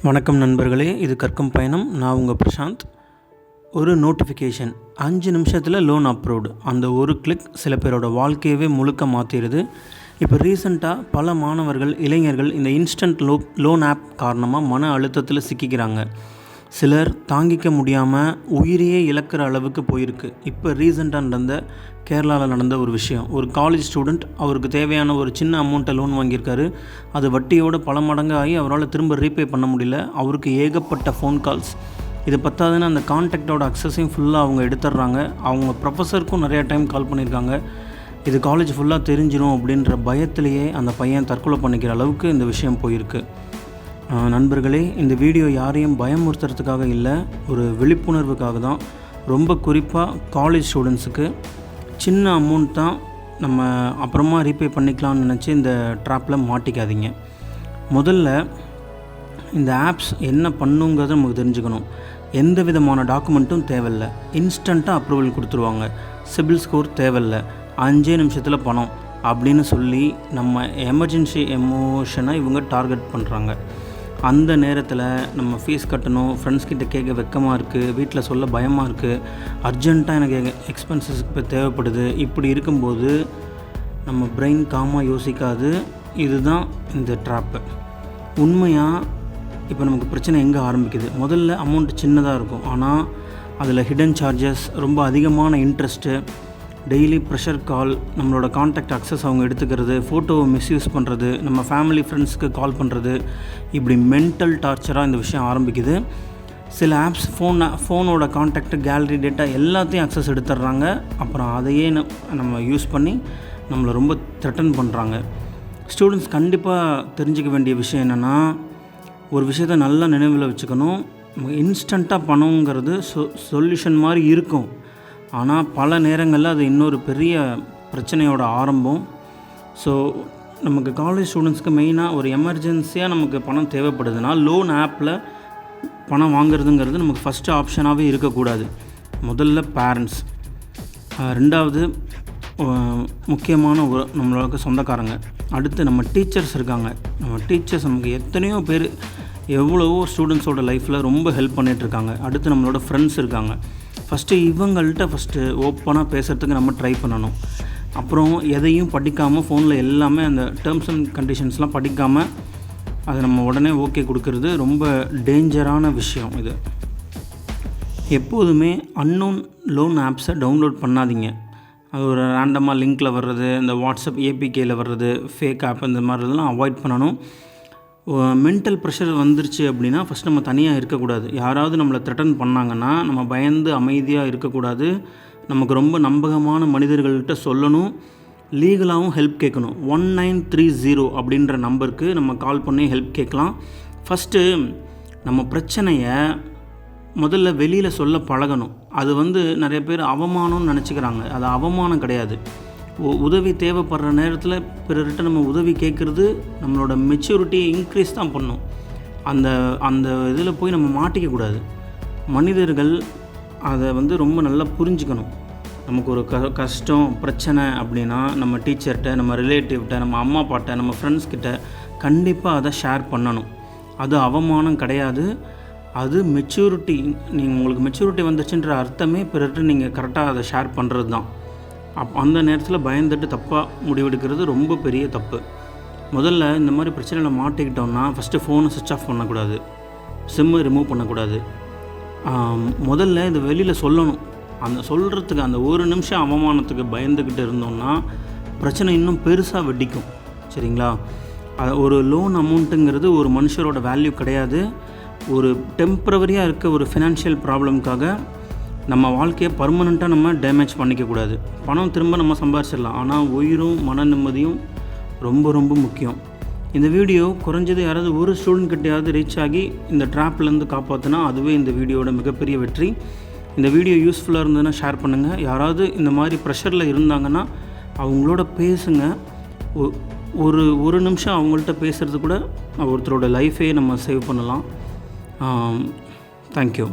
வணக்கம் நண்பர்களே, இது கற்கும் பயணம். நான் உங்கள் பிரசாந்த். ஒரு நோட்டிஃபிகேஷன் 5 நிமிஷத்தில் லோன் அப்ரூவ்டு. அந்த ஒரு கிளிக் சில பேரோட வாழ்க்கையவே முழுக்க மாற்றிடுது. இப்போ ரீசெண்டாக பல மாணவர்கள், இளைஞர்கள் இந்த இன்ஸ்டன்ட் லோன் ஆப் காரணமாக மன அழுத்தத்தில் சிக்கிக்கிறாங்க. சிலர் தாங்கிக்க முடியாமல் உயிரையே இழக்கிற அளவுக்கு போயிருக்கு. இப்போ ரீசெண்டாக நடந்த கேரளாவில் நடந்த ஒரு விஷயம். ஒரு காலேஜ் ஸ்டூடெண்ட் அவருக்கு தேவையான ஒரு சின்ன அமௌண்ட்டை லோன் வாங்கியிருக்காரு. அது வட்டியோடு பல மடங்கு ஆகி அவரால் திரும்ப ரீபே பண்ண முடியல. அவருக்கு ஏகப்பட்ட ஃபோன் கால்ஸ். இது பத்தாதுன்னு அந்த கான்டாக்டோட அக்சஸையும் ஃபுல்லாக அவங்க எடுத்துடுறாங்க. அவங்க ப்ரொஃபஸருக்கும் நிறையா டைம் கால் பண்ணியிருக்காங்க. இது காலேஜ் ஃபுல்லாக தெரிஞ்சிடும் அப்படின்ற பயத்திலேயே அந்த பையன் தற்கொலை பண்ணிக்கிற அளவுக்கு இந்த விஷயம் போயிருக்கு. நண்பர்களே, இந்த வீடியோ யாரையும் பயமுறுத்துறதுக்காக இல்லை, ஒரு விழிப்புணர்வுக்காக தான். ரொம்ப குறிப்பாக காலேஜ் ஸ்டூடெண்ட்ஸுக்கு சின்ன அமௌண்ட் தான் நம்ம அப்புறமா ரீபே பண்ணிக்கலாம்னு நினச்சி இந்த ட்ராப்பில் மாட்டிக்காதீங்க. முதல்ல இந்த ஆப்ஸ் என்ன பண்ணுங்கிறத நமக்கு தெரிஞ்சுக்கணும். எந்த விதமான டாக்குமெண்ட்டும் தேவையில்லை. இன்ஸ்டண்ட்டாக அப்ரூவல் கொடுத்துருவாங்க. சிபில் ஸ்கோர் தேவையில்லை. 5 நிமிஷத்தில் பணம் அப்படின்னு சொல்லி நம்ம எமர்ஜென்சி எமோஷனை இவங்க டார்கெட் பண்ணுறாங்க. அந்த நேரத்தில் நம்ம ஃபீஸ் கட்டணும், ஃப்ரெண்ட்ஸ்கிட்ட கேட்க வெக்கமாக இருக்குது, வீட்டில் சொல்ல பயமாக இருக்குது, அர்ஜெண்ட்டாக எனக்கு எக்ஸ்பென்சஸ்க்கு இப்போ தேவைப்படுது. இப்படி இருக்கும்போது நம்ம பிரெயின் காமாக யோசிக்காது. இதுதான் இந்த ட்ராப்பு. உண்மையாக இப்போ நமக்கு பிரச்சனை எங்கே ஆரம்பிக்குது? முதல்ல அமௌண்ட் சின்னதாக இருக்கும், ஆனால் அதில் ஹிடன் சார்ஜஸ், ரொம்ப அதிகமான இன்ட்ரெஸ்ட்டு, டெய்லி ப்ரெஷர் கால், நம்மளோட கான்டாக்ட் அக்சஸ் அவங்க எடுத்துக்கிறது, ஃபோட்டோவை மிஸ்யூஸ் பண்ணுறது, நம்ம ஃபேமிலி ஃப்ரெண்ட்ஸுக்கு கால் பண்ணுறது, இப்படி மென்டல் டார்ச்சராக இந்த விஷயம் ஆரம்பிக்குது. சில ஆப்ஸ் ஃபோனோட கான்டாக்ட், கேலரி டேட்டா எல்லாத்தையும் அக்சஸ் எடுத்துடுறாங்க. அப்புறம் அதையே நம்ம யூஸ் பண்ணி நம்மளை ரொம்ப த்ரெட்டன் பண்ணுறாங்க. ஸ்டூடெண்ட்ஸ் கண்டிப்பாக தெரிஞ்சிக்க வேண்டிய விஷயம் என்னென்னா, ஒரு விஷயத்தை நல்லா நினைவில் வச்சுக்கணும். இன்ஸ்டண்ட்டாக பணங்கிறது சொல்யூஷன் மாதிரி இருக்கும், ஆனால் பல நேரங்களில் அது இன்னொரு பெரிய பிரச்சனையோட ஆரம்பம். ஸோ நமக்கு காலேஜ் ஸ்டூடெண்ட்ஸ்க்கு மெயினாக ஒரு எமர்ஜென்சியாக நமக்கு பணம் தேவைப்படுதுன்னா லோன் ஆப்பில் பணம் வாங்குறதுங்கிறது நமக்கு ஃபஸ்ட்டு ஆப்ஷனாகவே இருக்கக்கூடாது. முதல்ல பேரண்ட்ஸ், ரெண்டாவது முக்கியமான நம்மளோட சொந்தக்காரங்க, அடுத்து நம்ம டீச்சர்ஸ் இருக்காங்க. நம்ம டீச்சர்ஸ் நமக்கு எத்தனையோ பேர், எவ்வளவோ ஸ்டூடெண்ட்ஸோட லைஃப்பில் ரொம்ப ஹெல்ப் பண்ணிகிட்ருக்காங்க. அடுத்து நம்மளோட ஃப்ரெண்ட்ஸ் இருக்காங்க. இவங்கள்ட்ட ஓப்பனாக பேசுகிறதுக்கு நம்ம ட்ரை பண்ணணும். அப்புறம் எதையும் படிக்காமல், ஃபோனில் எல்லாமே அந்த டேர்ம்ஸ் அண்ட் கண்டிஷன்ஸ்லாம் படிக்காமல் அதை நம்ம உடனே ஓகே கொடுக்கறது ரொம்ப டேஞ்சரான விஷயம். இது எப்போதுமே அன்னோன் லோன் ஆப்ஸை டவுன்லோட் பண்ணாதீங்க. அது ஒரு ரேண்டமாக லிங்க்கில் வர்றது, இந்த வாட்ஸ்அப் ஏபிகேயில் வர்றது, ஃபேக் ஆப், இந்த மாதிரிலாம் அவாய்ட் பண்ணணும். மென்டல் ப்ரெஷர் வந்துருச்சு அப்படின்னா ஃபஸ்ட் நம்ம தனியாக இருக்கக்கூடாது. யாராவது நம்மளை த்ரெட்டன் பண்ணாங்கன்னா நம்ம பயந்து அமைதியாக இருக்கக்கூடாது. நமக்கு ரொம்ப நம்பகமான மனிதர்கள்கிட்ட சொல்லணும். லீகலாகவும் ஹெல்ப் கேட்கணும். 1930 அப்படின்ற நம்பருக்கு நம்ம கால் பண்ணி ஹெல்ப் கேட்கலாம். ஃபஸ்ட்டு நம்ம பிரச்சனையை முதல்ல வெளியில் சொல்ல பழகணும். அது நிறைய பேர் அவமானம்னு நினச்சிக்கிறாங்க. அது அவமானம் கிடையாது. உதவி தேவைப்படுற நேரத்தில் பிறர்கிட்ட நம்ம உதவி கேட்குறது நம்மளோட மெச்சூரிட்டியை இன்க்ரீஸ் தான் பண்ணும். அந்த இதில் போய் நம்ம மாட்டிக்கக்கூடாது. மனிதர்கள் அதை ரொம்ப நல்லா புரிஞ்சுக்கணும். நமக்கு ஒரு கஷ்டம், பிரச்சனை அப்படின்னா நம்ம டீச்சர்கிட்ட, நம்ம ரிலேட்டிவ்கிட்ட, நம்ம அம்மா அப்பாட்ட, நம்ம ஃப்ரெண்ட்ஸ்கிட்ட கண்டிப்பாக அதை ஷேர் பண்ணணும். அது அவமானம் கிடையாது, அது மெச்சூரிட்டி. உங்களுக்கு மெச்சூரிட்டி வந்துச்சுன்ற அர்த்தமே பிறர்கிட்ட நீங்கள் கரெக்டாக அதை ஷேர் பண்ணுறது தான். அந்த நேரத்தில் பயந்துட்டு தப்பாக முடிவெடுக்கிறது ரொம்ப பெரிய தப்பு. முதல்ல இந்த மாதிரி பிரச்சனையில் மாட்டிக்கிட்டோம்னா ஃபஸ்ட்டு ஃபோனை சுவிட்ச் ஆஃப் பண்ணக்கூடாது, சிம்மு ரிமூவ் பண்ணக்கூடாது. முதல்ல இது வெளியில் சொல்லணும். அந்த சொல்கிறதுக்கு அந்த ஒரு நிமிஷம் அவமானத்துக்கு பயந்துக்கிட்டு இருந்தோம்னா பிரச்சனை இன்னும் பெருசாக வெடிக்கும். சரிங்களா? ஒரு லோன் அமௌண்ட்டுங்கிறது ஒரு மனுஷரோட வேல்யூ கிடையாது. ஒரு டெம்ப்ரவரியாக இருக்க ஒரு ஃபினான்ஷியல் ப்ராப்ளம்காக நம்ம வாழ்க்கையை பர்மனெண்ட்டாக நம்ம டேமேஜ் பண்ணிக்கக்கூடாது. பணம் திரும்ப நம்ம சம்பாரிச்சிடலாம், ஆனால் உயிரும் மன நிம்மதியும் ரொம்ப ரொம்ப முக்கியம். இந்த வீடியோ குறைஞ்சது யாராவது ஒரு ஸ்டூடெண்ட் கிட்டையாவது ரீச் ஆகி இந்த ட்ராப்லேருந்து காப்பாற்றினா அதுவே இந்த வீடியோட மிகப்பெரிய வெற்றி. இந்த வீடியோ யூஸ்ஃபுல்லாக இருந்ததுன்னா ஷேர் பண்ணுங்கள். யாராவது இந்த மாதிரி ப்ரெஷரில் இருந்தாங்கன்னா அவங்களோட பேசுங்க. ஒரு நிமிஷம் அவங்கள்ட்ட பேசுகிறது கூட ஒருத்தரோட லைஃபே நம்ம சேவ் பண்ணலாம். தேங்க்யூ.